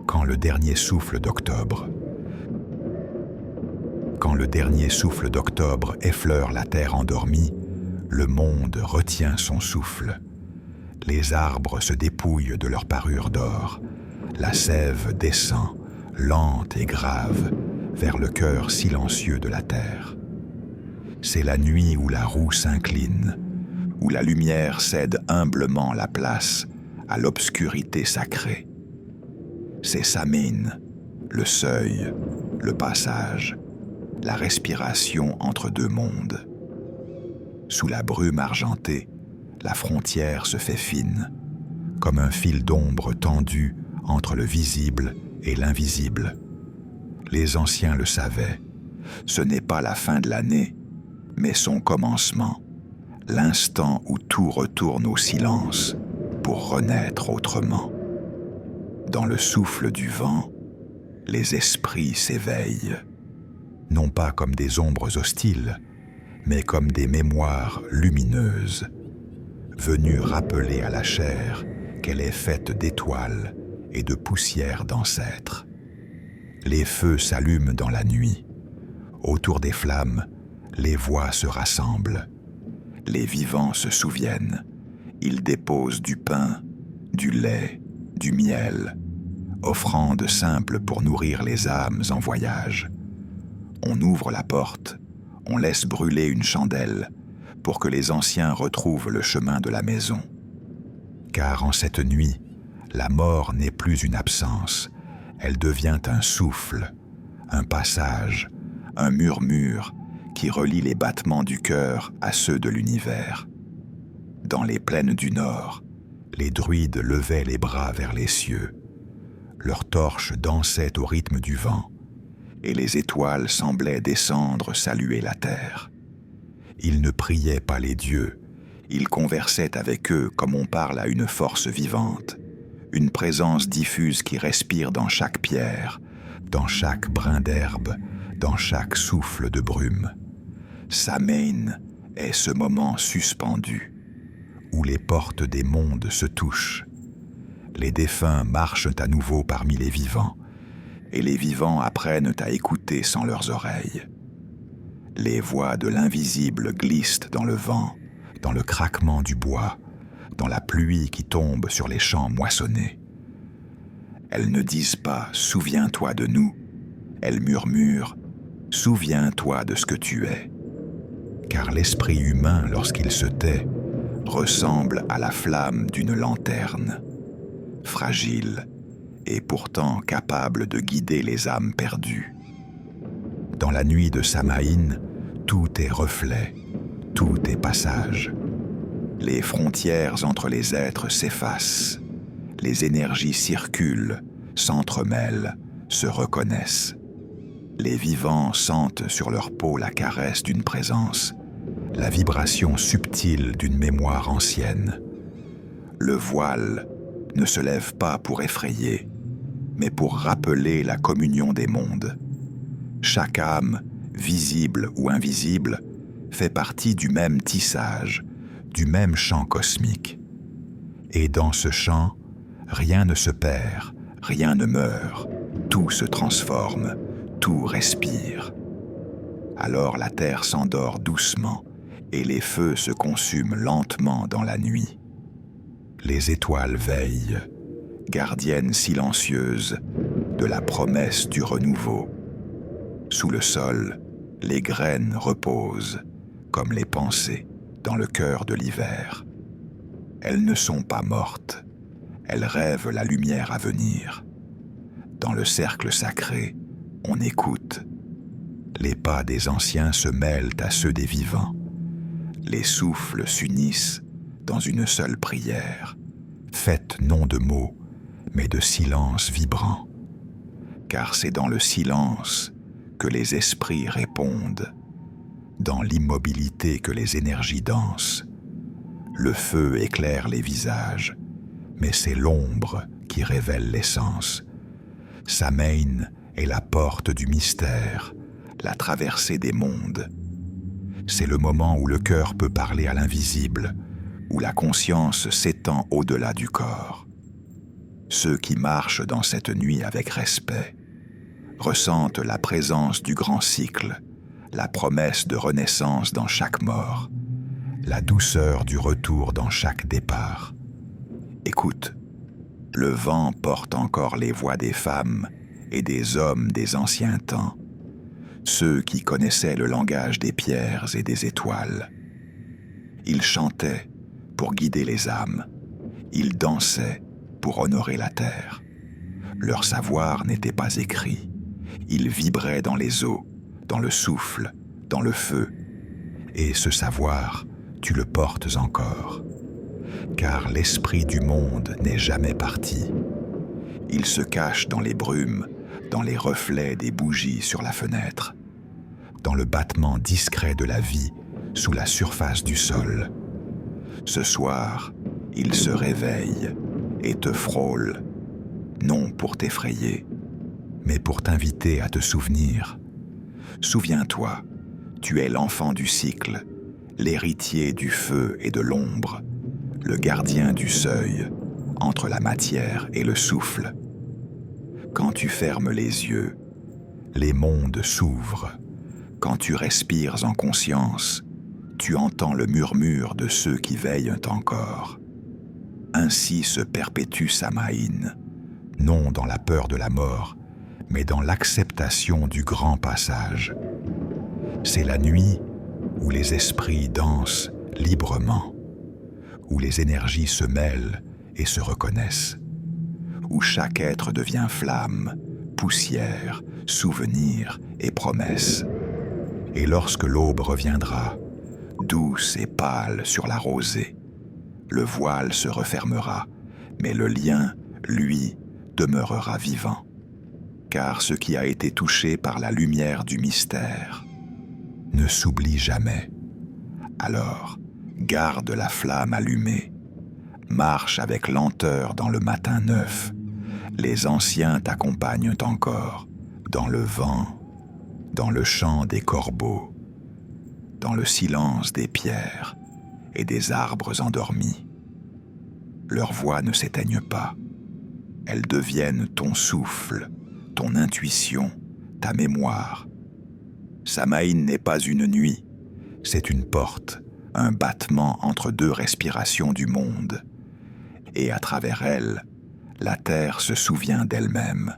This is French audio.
Quand le dernier souffle d'octobre. Quand le dernier souffle d'octobre effleure la terre endormie, le monde retient son souffle. Les arbres se dépouillent de leur parure d'or. La sève descend, lente et grave, vers le cœur silencieux de la terre. C'est la nuit où la roue s'incline, où la lumière cède humblement la place à l'obscurité sacrée. C'est Samhain, le seuil, le passage, la respiration entre deux mondes. Sous la brume argentée, la frontière se fait fine, comme un fil d'ombre tendu entre le visible et l'invisible. Les anciens le savaient, ce n'est pas la fin de l'année, mais son commencement, l'instant où tout retourne au silence pour renaître autrement. Dans le souffle du vent, les esprits s'éveillent, non pas comme des ombres hostiles, mais comme des mémoires lumineuses, venues rappeler à la chair qu'elle est faite d'étoiles et de poussière d'ancêtres. Les feux s'allument dans la nuit. Autour des flammes, les voix se rassemblent. Les vivants se souviennent. Ils déposent du pain, du lait, du miel, offrande simple pour nourrir les âmes en voyage. On ouvre la porte, on laisse brûler une chandelle pour que les anciens retrouvent le chemin de la maison. Car en cette nuit, la mort n'est plus une absence, elle devient un souffle, un passage, un murmure qui relie les battements du cœur à ceux de l'univers. Dans les plaines du Nord, les druides levaient les bras vers les cieux. Leurs torches dansaient au rythme du vent, et les étoiles semblaient descendre saluer la terre. Ils ne priaient pas les dieux, ils conversaient avec eux comme on parle à une force vivante, une présence diffuse qui respire dans chaque pierre, dans chaque brin d'herbe, dans chaque souffle de brume. Samhain est ce moment suspendu, où les portes des mondes se touchent. Les défunts marchent à nouveau parmi les vivants, et les vivants apprennent à écouter sans leurs oreilles. Les voix de l'invisible glissent dans le vent, dans le craquement du bois, dans la pluie qui tombe sur les champs moissonnés. Elles ne disent pas « souviens-toi de nous », elles murmurent « souviens-toi de ce que tu es ». Car l'esprit humain, lorsqu'il se tait, ressemble à la flamme d'une lanterne, fragile et pourtant capable de guider les âmes perdues. Dans la nuit de Samhain, tout est reflet, tout est passage. Les frontières entre les êtres s'effacent, les énergies circulent, s'entremêlent, se reconnaissent. Les vivants sentent sur leur peau la caresse d'une présence, la vibration subtile d'une mémoire ancienne. Le voile ne se lève pas pour effrayer, mais pour rappeler la communion des mondes. Chaque âme, visible ou invisible, fait partie du même tissage, du même chant cosmique. Et dans ce chant, rien ne se perd, rien ne meurt, tout se transforme, tout respire. Alors la terre s'endort doucement et les feux se consument lentement dans la nuit. Les étoiles veillent, gardiennes silencieuses de la promesse du renouveau. Sous le sol, les graines reposent, comme les pensées, dans le cœur de l'hiver. Elles ne sont pas mortes, elles rêvent la lumière à venir. Dans le cercle sacré, on écoute. Les pas des anciens se mêlent à ceux des vivants. Les souffles s'unissent dans une seule prière, faite non de mots, mais de silence vibrant. Car c'est dans le silence que les esprits répondent, dans l'immobilité que les énergies dansent. Le feu éclaire les visages, mais c'est l'ombre qui révèle l'essence. Samhain est la porte du mystère, la traversée des mondes. C'est le moment où le cœur peut parler à l'invisible, où la conscience s'étend au-delà du corps. Ceux qui marchent dans cette nuit avec respect ressentent la présence du grand cycle, la promesse de renaissance dans chaque mort, la douceur du retour dans chaque départ. Écoute, le vent porte encore les voix des femmes et des hommes des anciens temps, ceux qui connaissaient le langage des pierres et des étoiles. Ils chantaient pour guider les âmes, ils dansaient pour honorer la terre. Leur savoir n'était pas écrit, il vibrait dans les eaux, dans le souffle, dans le feu. Et ce savoir, tu le portes encore. Car l'esprit du monde n'est jamais parti. Il se cache dans les brumes, dans les reflets des bougies sur la fenêtre, dans le battement discret de la vie sous la surface du sol. Ce soir, il se réveille et te frôle, non pour t'effrayer, mais pour t'inviter à te souvenir. Souviens-toi, tu es l'enfant du cycle, l'héritier du feu et de l'ombre, le gardien du seuil, entre la matière et le souffle. Quand tu fermes les yeux, les mondes s'ouvrent. Quand tu respires en conscience, tu entends le murmure de ceux qui veillent encore. Ainsi se perpétue Samhain, non dans la peur de la mort, mais dans l'acceptation du grand passage. C'est la nuit où les esprits dansent librement, où les énergies se mêlent et se reconnaissent, où chaque être devient flamme, poussière, souvenir et promesse. Et lorsque l'aube reviendra, douce et pâle sur la rosée, le voile se refermera, mais le lien, lui, demeurera vivant. Car ce qui a été touché par la lumière du mystère ne s'oublie jamais. Alors, garde la flamme allumée, marche avec lenteur dans le matin neuf. Les anciens t'accompagnent encore, dans le vent, dans le chant des corbeaux, dans le silence des pierres et des arbres endormis. Leurs voix ne s'éteignent pas. Elles deviennent ton souffle, ton intuition, ta mémoire. Samhain n'est pas une nuit, c'est une porte, un battement entre deux respirations du monde. Et à travers elle, la terre se souvient d'elle-même.